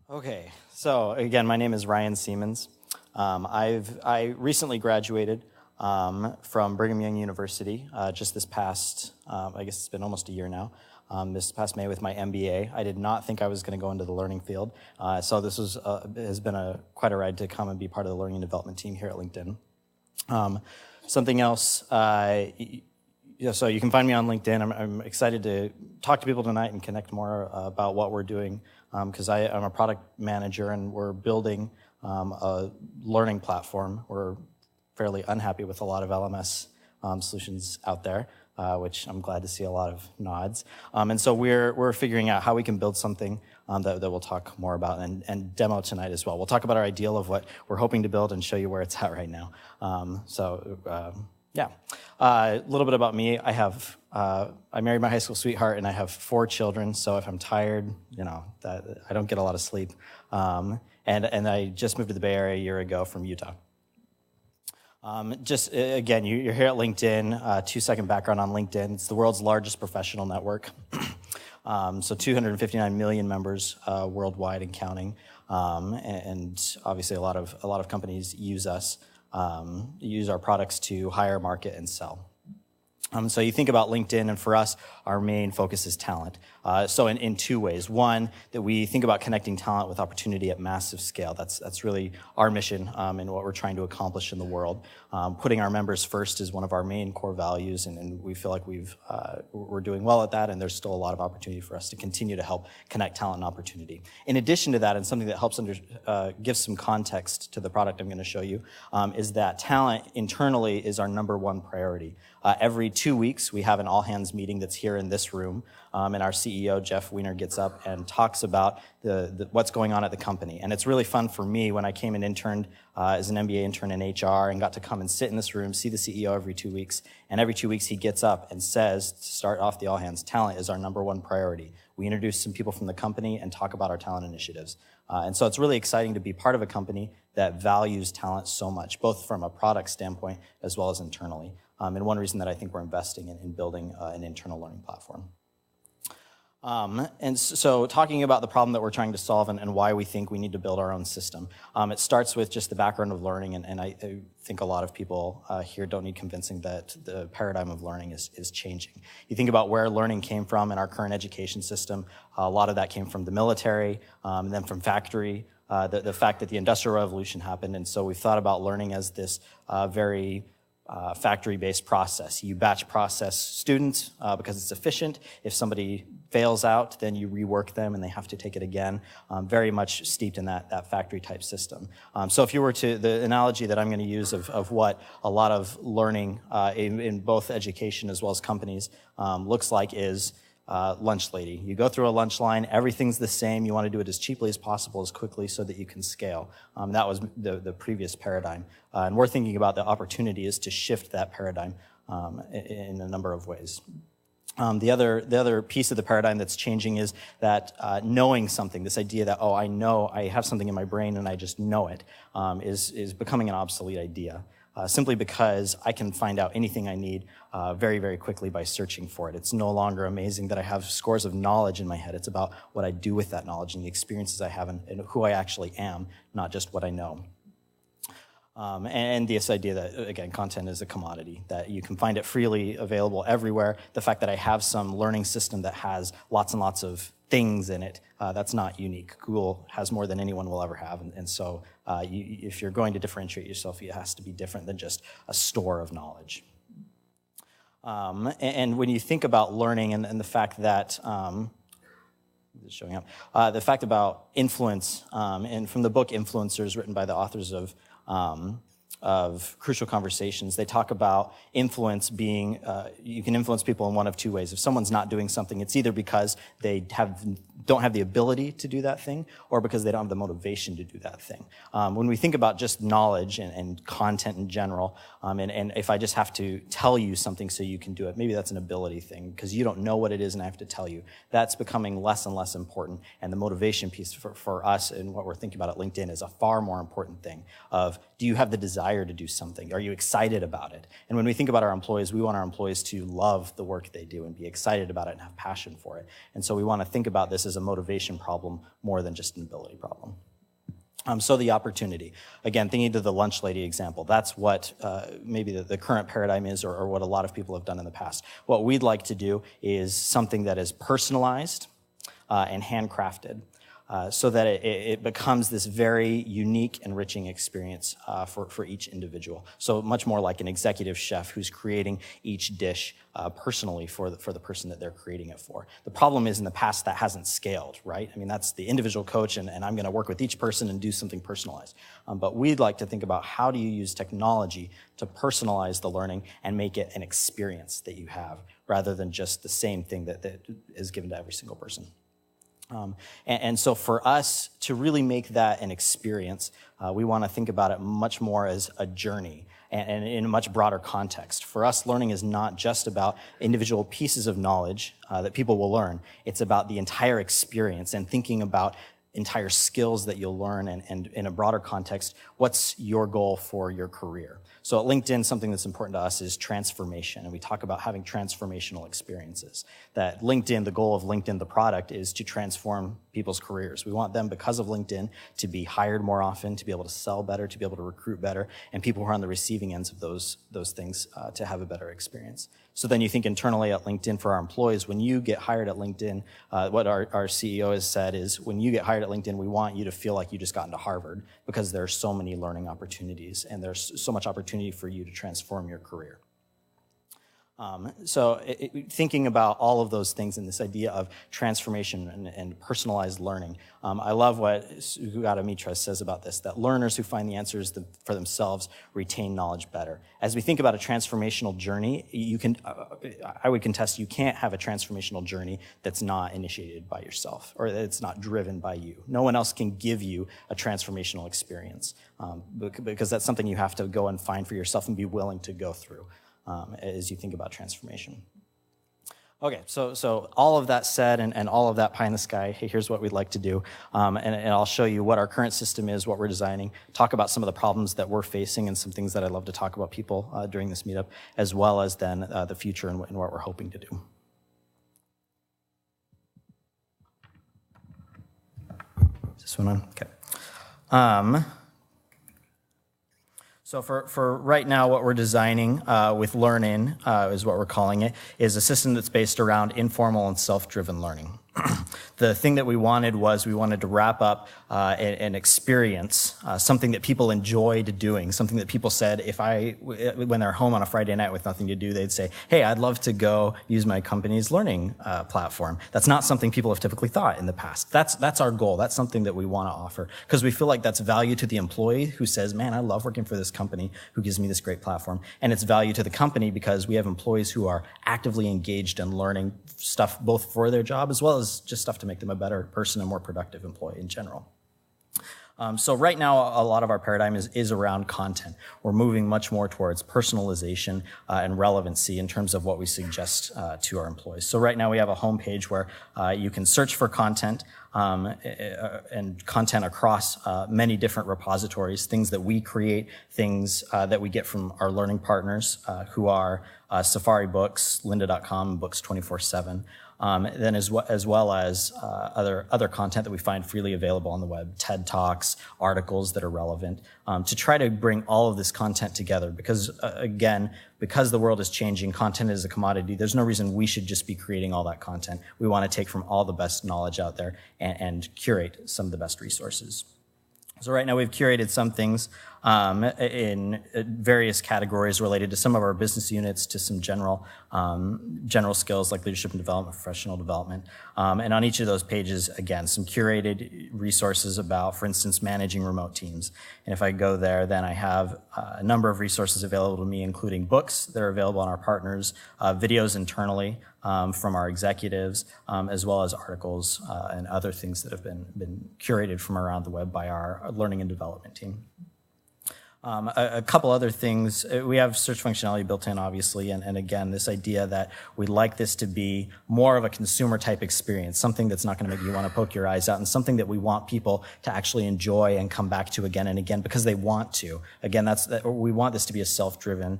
Okay, so again, my name is Ryan Siemens. I recently graduated from Brigham Young University just this past, I guess it's been almost a year now, this past May with my MBA. I did not think I was going to go into the learning field, so this has been quite a ride to come and be part of the learning and development team here at LinkedIn. Something else, so you can find me on LinkedIn. I'm excited to talk to people tonight and connect more about what we're doing, because I'm a product manager and we're building a learning platform. We're fairly unhappy with a lot of LMS solutions out there, which I'm glad to see a lot of nods. And so we're figuring out how we can build something that we'll talk more about and demo tonight as well. We'll talk about our ideal of what we're hoping to build and show you where it's at right now. Yeah, a little bit about me. I married my high school sweetheart, and I have 4 children. So if I'm tired, I don't get a lot of sleep. And I just moved to the Bay Area a year ago from Utah. Again, you're here at LinkedIn. 2-second background on LinkedIn. It's the world's largest professional network. So 259 million members worldwide and counting. And obviously, a lot of companies use us. Use our products to hire, market, and sell. So you think about LinkedIn, and for us, our main focus is talent. So in 2 ways. One, that we think about connecting talent with opportunity at massive scale. That's really our mission and what we're trying to accomplish in the world. Putting our members first is one of our main core values, and we feel like we're doing well at that, and there's still a lot of opportunity for us to continue to help connect talent and opportunity. In addition to that, and something that helps give some context to the product I'm going to show you, is that talent internally is our number 1 priority. Every 2 weeks, we have an all-hands meeting that's here in this room, and our CEO, Jeff Weiner, gets up and talks about what's going on at the company. And it's really fun for me when I came and interned as an MBA intern in HR and got to come and sit in this room, see the CEO every 2 weeks, and every 2 weeks he gets up and says, to start off the all-hands, talent is our number 1 priority. We introduce some people from the company and talk about our talent initiatives. And so it's really exciting to be part of a company that values talent so much, both from a product standpoint as well as internally. And one reason that I think we're investing in building an internal learning platform. And so talking about the problem that we're trying to solve and why we think we need to build our own system, it starts with just the background of learning, and I think a lot of people here don't need convincing that the paradigm of learning is changing. You think about where learning came from in our current education system, a lot of that came from the military, and then from factory, the fact that the Industrial Revolution happened, and so we've thought about learning as this very factory-based process. You batch process students because it's efficient. If somebody fails out, then you rework them and they have to take it again. Very much steeped in that factory-type system. So if you were to, the analogy that I'm going to use of what a lot of learning in both education as well as companies looks like is lunch lady. You go through a lunch line, everything's the same. You want to do it as cheaply as possible, as quickly so that you can scale. That was the previous paradigm. And we're thinking about the opportunity is to shift that paradigm in a number of ways. The other piece of the paradigm that's changing is that knowing something, this idea that, I know I have something in my brain and I just know it, is becoming an obsolete idea. Simply because I can find out anything I need very, very quickly by searching for it. It's no longer amazing that I have scores of knowledge in my head. It's about what I do with that knowledge and the experiences I have and who I actually am, not just what I know. And this idea that, again, content is a commodity, that you can find it freely available everywhere. The fact that I have some learning system that has lots and lots of things in it, that's not unique. Google has more than anyone will ever have, and so if you're going to differentiate yourself, it has to be different than just a store of knowledge. And when you think about learning and the fact that showing up, the fact about influence, and from the book Influencers, written by the authors of Crucial Conversations, they talk about influence being, you can influence people in one of 2 ways. If someone's not doing something, it's either because they don't have the ability to do that thing, or because they don't have the motivation to do that thing. When we think about just knowledge and content in general, and if I just have to tell you something so you can do it, maybe that's an ability thing, because you don't know what it is and I have to tell you. That's becoming less and less important, and the motivation piece for us and what we're thinking about at LinkedIn is a far more important thing of, do you have the desire to do something? Are you excited about it? And when we think about our employees, we want our employees to love the work they do and be excited about it and have passion for it. And so we want to think about this as a motivation problem more than just an ability problem. So the opportunity. Again, thinking to the lunch lady example, that's what maybe the current paradigm is, or what a lot of people have done in the past. What we'd like to do is something that is personalized and handcrafted, so that it becomes this very unique, enriching experience for each individual. So much more like an executive chef who's creating each dish personally for the person that they're creating it for. The problem is in the past that hasn't scaled, right? I mean, that's the individual coach, and I'm gonna work with each person and do something personalized. But we'd like to think about how do you use technology to personalize the learning and make it an experience that you have, rather than just the same thing that is given to every single person. And so for us to really make that an experience, we want to think about it much more as a journey and in a much broader context. For us, learning is not just about individual pieces of knowledge that people will learn. It's about the entire experience and thinking about entire skills that you'll learn, and in a broader context, what's your goal for your career? So at LinkedIn, something that's important to us is transformation, and we talk about having transformational experiences. That LinkedIn, the goal of LinkedIn, the product, is to transform people's careers. We want them, because of LinkedIn, to be hired more often, to be able to sell better, to be able to recruit better, and people who are on the receiving ends of those things to have a better experience. So then you think internally at LinkedIn for our employees, when you get hired at LinkedIn, what our CEO has said is, when you get hired at LinkedIn, we want you to feel like you just got into Harvard, because there are so many learning opportunities and there's so much opportunity for you to transform your career. Thinking about all of those things and this idea of transformation and personalized learning, I love what Sugata Mitra says about this, that learners who find the answers for themselves retain knowledge better. As we think about a transformational journey, I would contest you can't have a transformational journey that's not initiated by yourself, or that's not driven by you. No one else can give you a transformational experience, because that's something you have to go and find for yourself and be willing to go through. As you think about transformation. Okay, so all of that said, and all of that pie in the sky, hey, here's what we'd like to do. And I'll show you what our current system is, what we're designing, talk about some of the problems that we're facing and some things that I'd love to talk about people during this meetup, as well as then the future and what we're hoping to do. Is this one on? Okay. So for right now, what we're designing with Learn-In, is what we're calling it, is a system that's based around informal and self-driven learning. The thing that we wanted to wrap up an experience, something that people enjoyed doing, something that people said, when they're home on a Friday night with nothing to do, they'd say, hey, I'd love to go use my company's learning platform. That's not something people have typically thought in the past. That's our goal. That's something that we want to offer, because we feel like that's value to the employee who says, man, I love working for this company who gives me this great platform. And it's value to the company because we have employees who are actively engaged in learning stuff both for their job as well as just stuff to make them a better person and more productive employee in general. So right now, a lot of our paradigm is around content. We're moving much more towards personalization and relevancy in terms of what we suggest to our employees. So right now we have a homepage where you can search for content and content across many different repositories, things that we create, things that we get from our learning partners who are Safari Books, lynda.com, Books 24/7. Then as well as other content that we find freely available on the web, TED Talks, articles that are relevant, to try to bring all of this content together. Because again, because the world is changing, content is a commodity, there's no reason we should just be creating all that content. We want to take from all the best knowledge out there and curate some of the best resources. So right now we've curated some things in various categories related to some of our business units, to some general skills like leadership and development, professional development. And on each of those pages, again, some curated resources about, for instance, managing remote teams. And if I go there, then I have a number of resources available to me, including books that are available on our partners, videos internally from our executives, as well as articles and other things that have been curated from around the web by our learning and development team. A couple other things. We have search functionality built in, obviously, and again, this idea that we'd like this to be more of a consumer-type experience, something that's not going to make you want to poke your eyes out, and something that we want people to actually enjoy and come back to again and again because they want to. Again, we want this to be a self-driven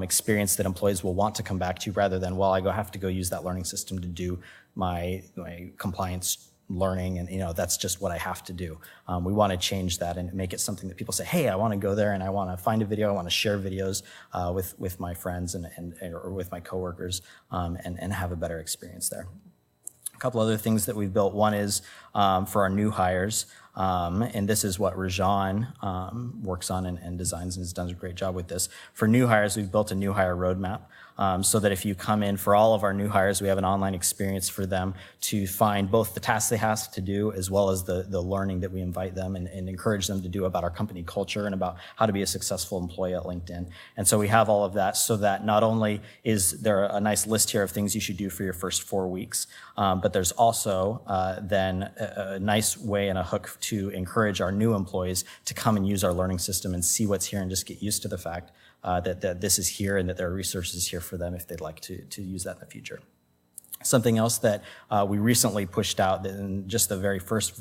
experience that employees will want to come back to, rather than, well, I have to go use that learning system to do my compliance learning, and that's just what I have to do. We want to change that and make it something that people say, hey, I want to go there and I want to find a video, I want to share videos with my friends or with my coworkers, and have a better experience there. A couple other things that we've built. One is for our new hires, and this is what Rajan works on and designs and has done a great job with this. For new hires, we've built a new hire roadmap so that if you come in, for all of our new hires, we have an online experience for them to find both the tasks they have to do as well as the learning that we invite them and encourage them to do about our company culture and about how to be a successful employee at LinkedIn. And so we have all of that so that not only is there a nice list here of things you should do for your first 4 weeks, but there's also then a nice way and a hook to encourage our new employees to come and use our learning system and see what's here and just get used to the fact that this is here and that there are resources here for them if they'd like to use that in the future. Something else that we recently pushed out in just the very first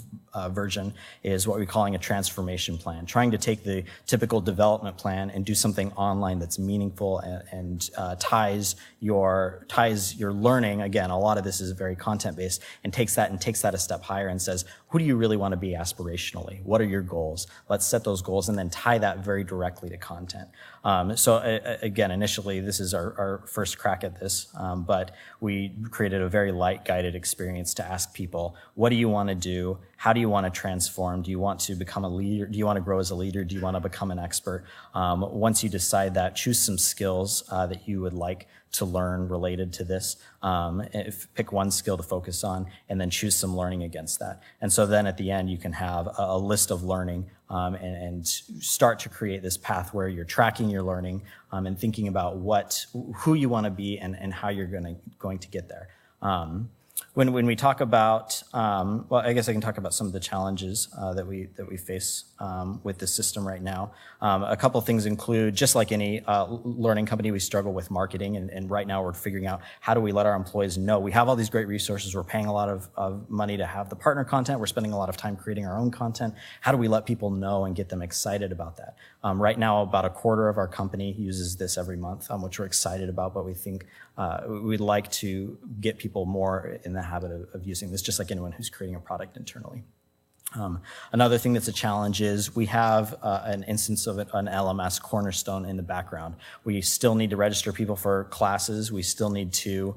version is what we're calling a transformation plan, trying to take the typical development plan and do something online that's meaningful and ties your learning. Again, a lot of this is very content-based, and takes that a step higher and says, who do you really want to be aspirationally? What are your goals? Let's set those goals and then tie that very directly to content. Again, initially, this is our first crack at this, but we created a very light guided experience to ask people, what do you want to do? How do you want to transform? Do you want to become a leader? Do you want to grow as a leader? Do you want to become an expert? Once you decide that, choose some skills that you would like to learn related to this. Pick one skill to focus on and then choose some learning against that. And so then at the end, you can have a list of learning and start to create this path where you're tracking your learning and thinking about who you want to be and how you're going to get there. When we talk about, well, I guess I can talk about some of the challenges that we face with the system right now. A couple of things include, just like any learning company, we struggle with marketing, and right now we're figuring out how do we let our employees know. We have all these great resources. We're paying a lot of money to have the partner content. We're spending a lot of time creating our own content. How do we let people know and get them excited about that? Right now, about a quarter of our company uses this every month, which we're excited about, but we think we'd like to get people more in the habit of using this, just like anyone who's creating a product internally. Another thing that's a challenge is we have an instance of an LMS Cornerstone in the background. We still need to register people for classes. We still need to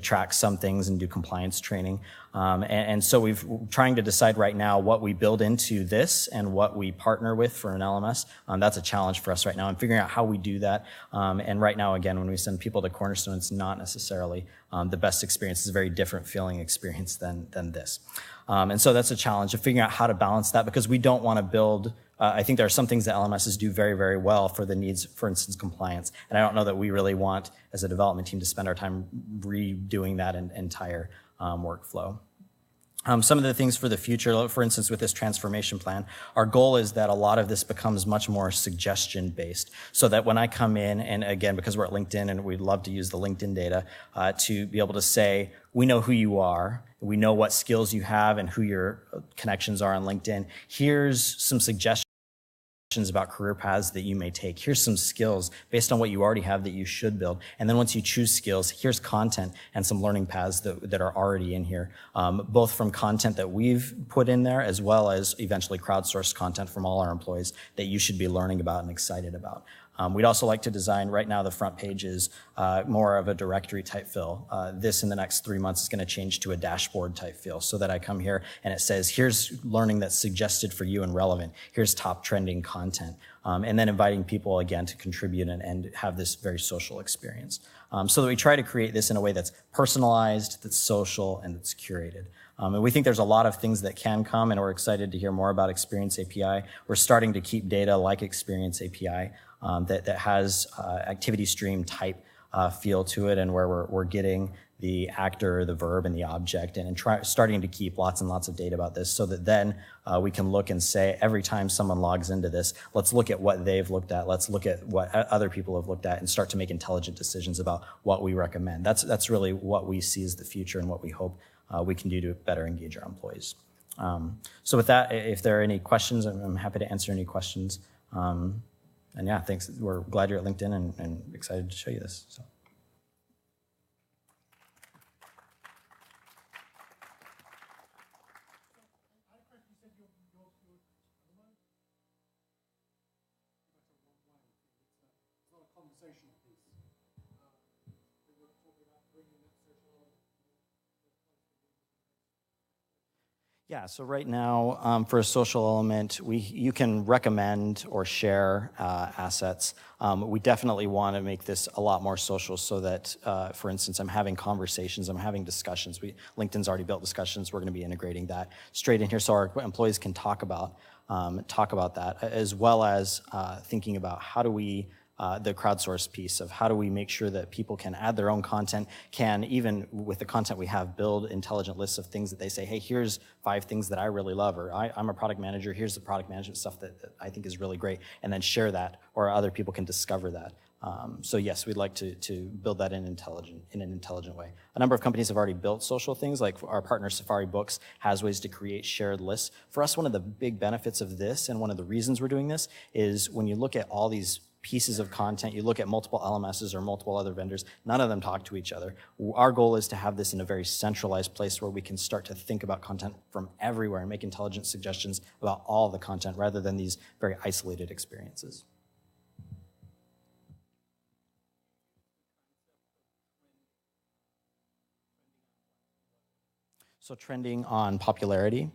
track some things and do compliance training. And so we're trying to decide right now what we build into this and what we partner with for an LMS. That's a challenge for us right now, and figuring out how we do that. And right now, again, when we send people to Cornerstone, it's not necessarily the best experience. It's a very different feeling experience than this. And so that's a challenge of figuring out how to balance that, because we don't want to build. I think there are some things that LMSs do very, very well for the needs, for instance, compliance. And I don't know that we really want, as a development team, to spend our time redoing that entire workflow. Some of the things for the future, for instance, with this transformation plan, our goal is that a lot of this becomes much more suggestion-based, so that when I come in, and again, because we're at LinkedIn and we'd love to use the LinkedIn data, to be able to say, we know who you are, we know what skills you have and who your connections are on LinkedIn. Here's some suggestions about career paths that you may take. Here's some skills based on what you already have that you should build. And then once you choose skills, here's content and some learning paths that are already in here, both from content that we've put in there as well as eventually crowdsourced content from all our employees that you should be learning about and excited about. We'd also like to design, right now the front page is more of a directory type feel. This in the next 3 months is going to change to a dashboard type feel, so that I come here and it says, here's learning that's suggested for you and relevant. Here's top trending content. And then inviting people again to contribute and have this very social experience. So that we try to create this in a way that's personalized, that's social, and that's curated. And we think there's a lot of things that can come, and we're excited to hear more about Experience API. We're starting to keep data like Experience API that has activity stream type feel to it, and where we're getting the actor, the verb, and the object, and starting to keep lots and lots of data about this, so that then we can look and say, every time someone logs into this, let's look at what they've looked at, let's look at what other people have looked at, and start to make intelligent decisions about what we recommend. That's really what we see as the future and what we hope we can do to better engage our employees. So with that, if there are any questions, I'm happy to answer any questions. And yeah, thanks. We're glad you're at LinkedIn and excited to show you this. So. conversation piece. We were talking about bringing that social element. Yeah, so right now, for a social element, you can recommend or share assets. We definitely want to make this a lot more social so that, for instance, I'm having conversations, I'm having discussions. LinkedIn's already built discussions. We're going to be integrating that straight in here so our employees can talk about that, as well as thinking about how do we the crowdsource piece of how do we make sure that people can add their own content, can even with the content we have build intelligent lists of things that they say, hey, here's 5 things that I really love, or I'm a product manager, here's the product management stuff that I think is really great, and then share that, or other people can discover that. So yes, we'd like to build that in an intelligent way. A number of companies have already built social things, like our partner Safari Books has ways to create shared lists. For us, one of the big benefits of this, and one of the reasons we're doing this, is when you look at all these pieces of content, you look at multiple LMSs or multiple other vendors, none of them talk to each other. Our goal is to have this in a very centralized place where we can start to think about content from everywhere and make intelligent suggestions about all the content rather than these very isolated experiences. So trending on popularity.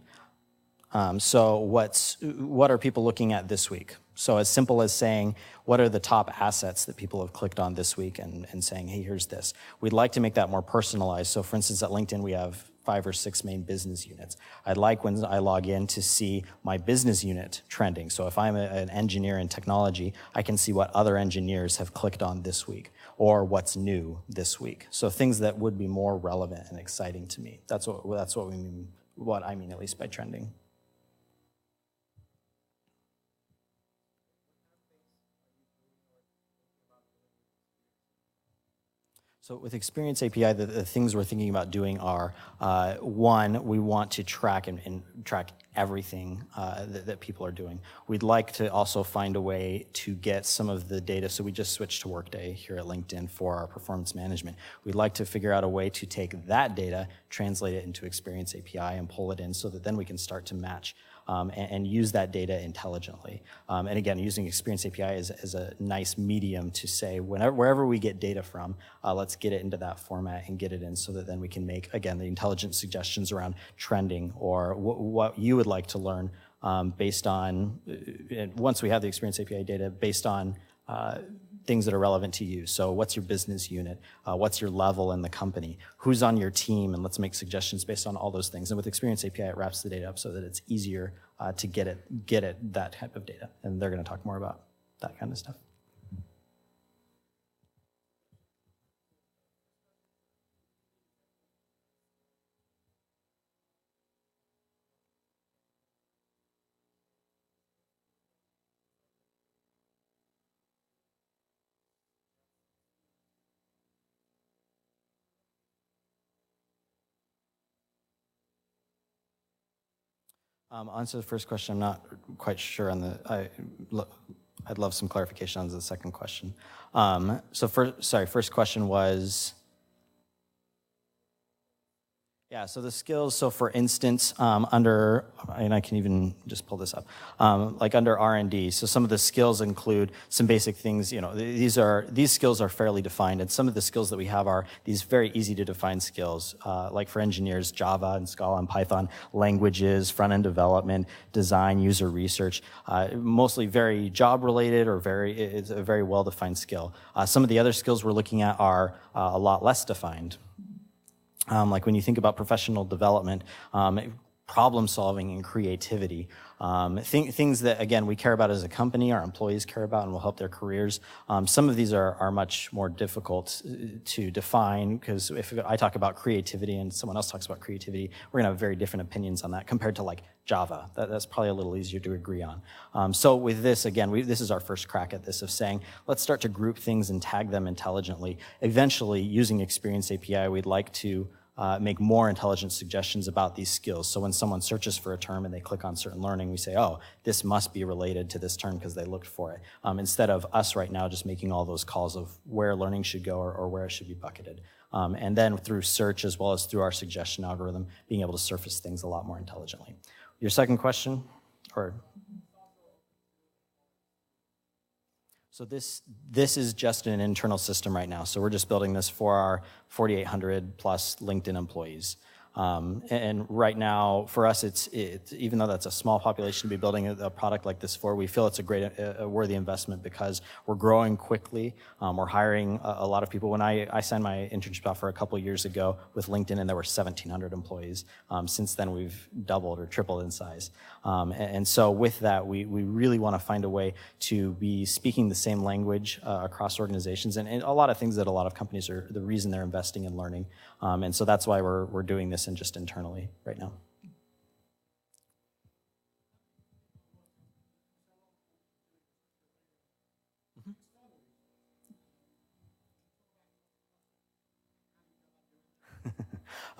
So what are people looking at this week? So as simple as saying, what are the top assets that people have clicked on this week and saying, hey, here's this. We'd like to make that more personalized. So for instance, at LinkedIn, we have 5 or 6 main business units. I'd like when I log in to see my business unit trending. So if I'm an engineer in technology, I can see what other engineers have clicked on this week or what's new this week. So things that would be more relevant and exciting to me. That's what we mean, what I mean at least by trending. So with Experience API, the things we're thinking about doing are, one, we want to track and track everything that people are doing. We'd like to also find a way to get some of the data. So we just switched to Workday here at LinkedIn for our performance management. We'd like to figure out a way to take that data, translate it into Experience API, and pull it in so that then we can start to match and use that data intelligently. And again, using Experience API as a nice medium to say, wherever we get data from, let's get it into that format and get it in so that then we can make, again, the intelligent suggestions around trending or what you would like to learn based on, once we have the Experience API data, based on things that are relevant to you. So what's your business unit? What's your level in the company? Who's on your team? And let's make suggestions based on all those things. And with Experience API, it wraps the data up so that it's easier to get it that type of data. And they're going to talk more about that kind of stuff. Answer the first question, I'm not quite sure on I'd love some clarification on the second question. First question was, yeah, so the skills, so for instance, under, and I can even just pull this up, like under R&D, so some of the skills include some basic things, these skills are fairly defined, and some of the skills that we have are these very easy to define skills, like for engineers, Java and Scala and Python, languages, front-end development, design, user research, mostly very job-related or it's a very well-defined skill. Some of the other skills we're looking at are a lot less defined. Like when you think about professional development, problem solving and creativity, things that, again, we care about as a company, our employees care about, and will help their careers. Some of these are much more difficult to define, because if I talk about creativity and someone else talks about creativity, we're going to have very different opinions on that compared to like Java. That's probably a little easier to agree on. So with this, again, this is our first crack at this of saying, let's start to group things and tag them intelligently. Eventually, using Experience API, we'd like to make more intelligent suggestions about these skills. So when someone searches for a term and they click on certain learning, we say, oh, this must be related to this term because they looked for it. Instead of us right now just making all those calls of where learning should go or where it should be bucketed. And then through search as well as through our suggestion algorithm, being able to surface things a lot more intelligently. Your second question? So this is just an internal system right now. So we're just building this for our 4,800 plus LinkedIn employees. And right now, for us, it's even though that's a small population to be building a product like this for, we feel it's a great, worthy investment because we're growing quickly. We're hiring a lot of people. When I signed my internship offer a couple of years ago with LinkedIn, and there were 1,700 employees. Since then, we've doubled or tripled in size. And so with that, we really want to find a way to be speaking the same language across organizations, and a lot of things that a lot of companies are the reason they're investing in learning. And so that's why we're doing this and just internally right now.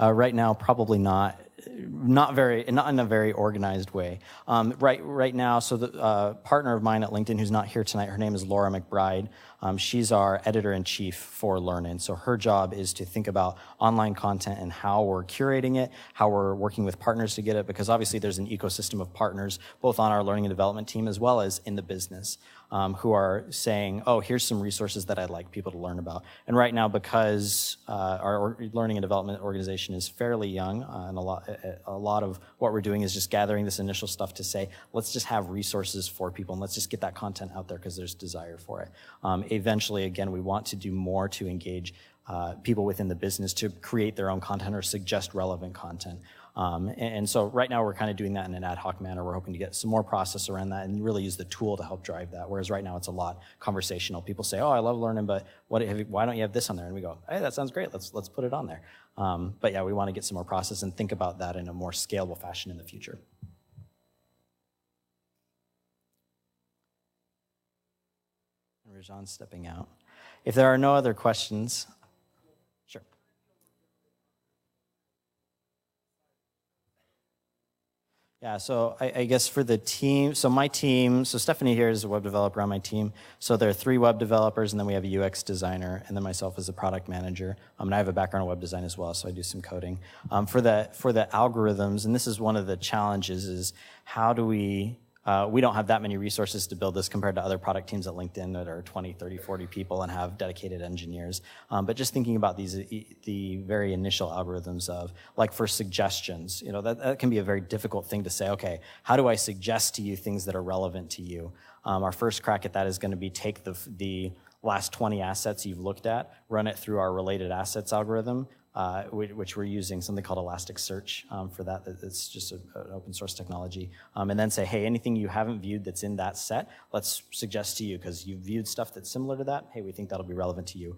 Right now, probably not in a very organized way. Right now, so the partner of mine at LinkedIn who's not here tonight, her name is Laura McBride. She's our editor-in-chief for Learn. So her job is to think about online content and how we're curating it, how we're working with partners to get it, because obviously there's an ecosystem of partners, both on our learning and development team as well as in the business, who are saying, oh, here's some resources that I'd like people to learn about. And right now, because our learning and development organization is fairly young, and a lot of what we're doing is just gathering this initial stuff to say, let's just have resources for people and let's just get that content out there because there's desire for it. Eventually, again, we want to do more to engage people within the business to create their own content or suggest relevant content. And so right now we're kind of doing that in an ad hoc manner. We're hoping to get some more process around that and really use the tool to help drive that. Whereas right now it's a lot conversational. People say, oh, I love learning, but why don't you have this on there? And we go, hey, that sounds great. Let's put it on there. But yeah, we want to get some more process and think about that in a more scalable fashion in the future. Rajan's stepping out. If there are no other questions, sure. Yeah, so I guess for the team, so my team, so Stephanie here is a web developer on my team. So there are 3 web developers, and then we have a UX designer, and then myself as a product manager. And I have a background in web design as well, so I do some coding. For the algorithms, and this is one of the challenges, is how do we don't have that many resources to build this compared to other product teams at LinkedIn that are 20, 30, 40 people and have dedicated engineers. But just thinking about the very initial algorithms of, like for suggestions, that can be a very difficult thing to say, okay, how do I suggest to you things that are relevant to you? Our first crack at that is going to be take the last 20 assets you've looked at, run it through our related assets algorithm, which we're using something called Elasticsearch for that. It's just an open source technology. And then say, hey, anything you haven't viewed that's in that set, let's suggest to you, because you've viewed stuff that's similar to that. Hey, we think that'll be relevant to you.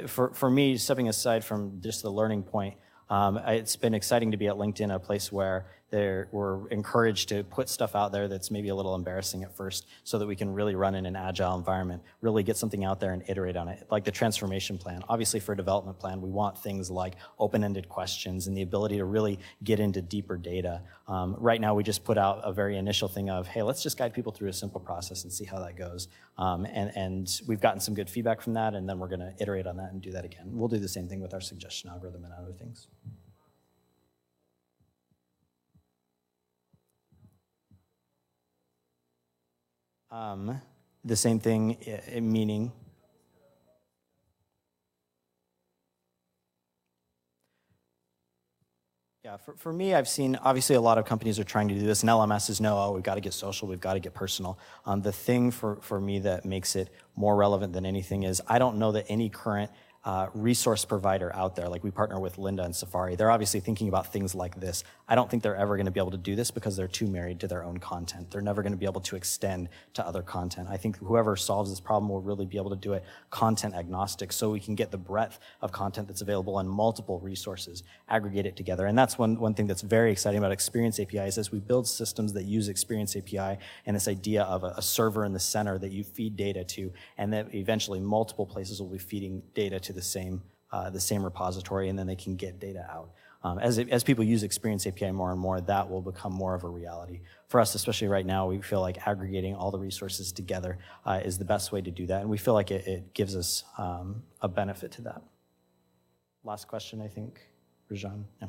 For me, stepping aside from just the learning point, it's been exciting to be at LinkedIn, a place where we're encouraged to put stuff out there that's maybe a little embarrassing at first so that we can really run in an agile environment, really get something out there and iterate on it. Like the transformation plan. Obviously for a development plan, we want things like open-ended questions and the ability to really get into deeper data. Right now we just put out a very initial thing of, hey, let's just guide people through a simple process and see how that goes. And we've gotten some good feedback from that, and then we're gonna iterate on that and do that again. We'll do the same thing with our suggestion algorithm and other things. The same thing, meaning? Yeah, for me, I've seen, obviously a lot of companies are trying to do this, and LMSs know, oh, we've got to get social, we've got to get personal. The thing for me that makes it more relevant than anything is I don't know that any current resource provider out there, like we partner with Lynda and Safari, they're obviously thinking about things like this. I don't think they're ever going to be able to do this because they're too married to their own content. They're never going to be able to extend to other content. I think whoever solves this problem will really be able to do it content agnostic, so we can get the breadth of content that's available on multiple resources, aggregate it together. And that's one thing that's very exciting about Experience API is as we build systems that use Experience API and this idea of a server in the center that you feed data to, and that eventually multiple places will be feeding data to the same repository, and then they can get data out. As people use Experience API more and more, that will become more of a reality. For us, especially right now, we feel like aggregating all the resources together is the best way to do that, and we feel like it gives us a benefit to that. Last question, I think, Rajan? Yeah.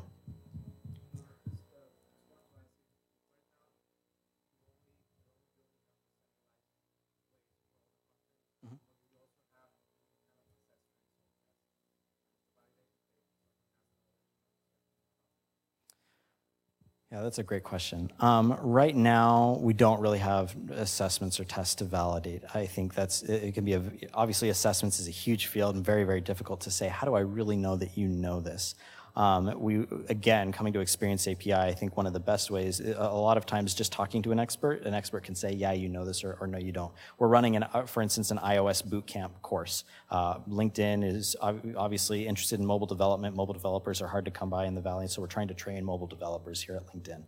Yeah, that's a great question. Right now, we don't really have assessments or tests to validate. I think it can be, obviously assessments is a huge field and very, very difficult to say, how do I really know that you know this? Again, coming to Experience API, I think one of the best ways, a lot of times just talking to an expert can say, yeah, you know this, or no, you don't. We're running, for instance, an iOS bootcamp course. LinkedIn is obviously interested in mobile development. Mobile developers are hard to come by in the Valley, so we're trying to train mobile developers here at LinkedIn.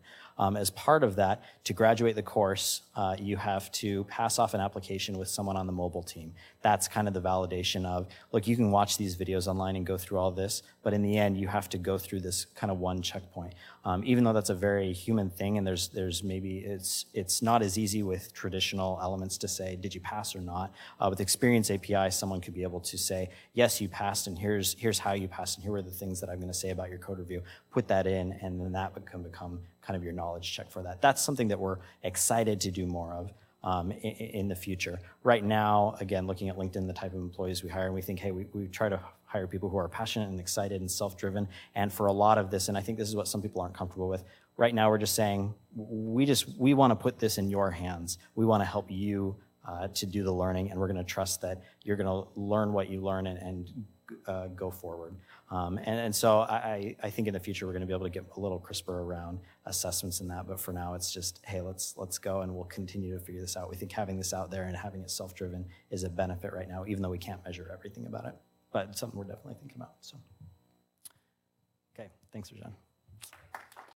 As part of that, to graduate the course, you have to pass off an application with someone on the mobile team. That's kind of the validation of, look, you can watch these videos online and go through all this, but in the end, you have to go through this kind of one checkpoint. Even though that's a very human thing, and there's maybe, it's not as easy with traditional elements to say, did you pass or not? With Experience API, someone could be able to say, yes, you passed, and here's how you passed, and here are the things that I'm going to say about your code review. Put that in, and then that can become kind of your knowledge check for that. That's something that we're excited to do more of in the future. Right now, again, looking at LinkedIn, the type of employees we hire, and we think, hey, we try to hire people who are passionate and excited and self-driven. And for a lot of this, and I think this is what some people aren't comfortable with, right now we're just saying, we want to put this in your hands. We want to help you to do the learning, and we're going to trust that you're going to learn what you learn and go forward. And so I think in the future we're going to be able to get a little crisper around assessments and that, but for now it's just, hey, let's go, and we'll continue to figure this out. We think having this out there and having it self-driven is a benefit right now, even though we can't measure everything about it. But it's something we're definitely thinking about. So, okay, thanks, Rajan.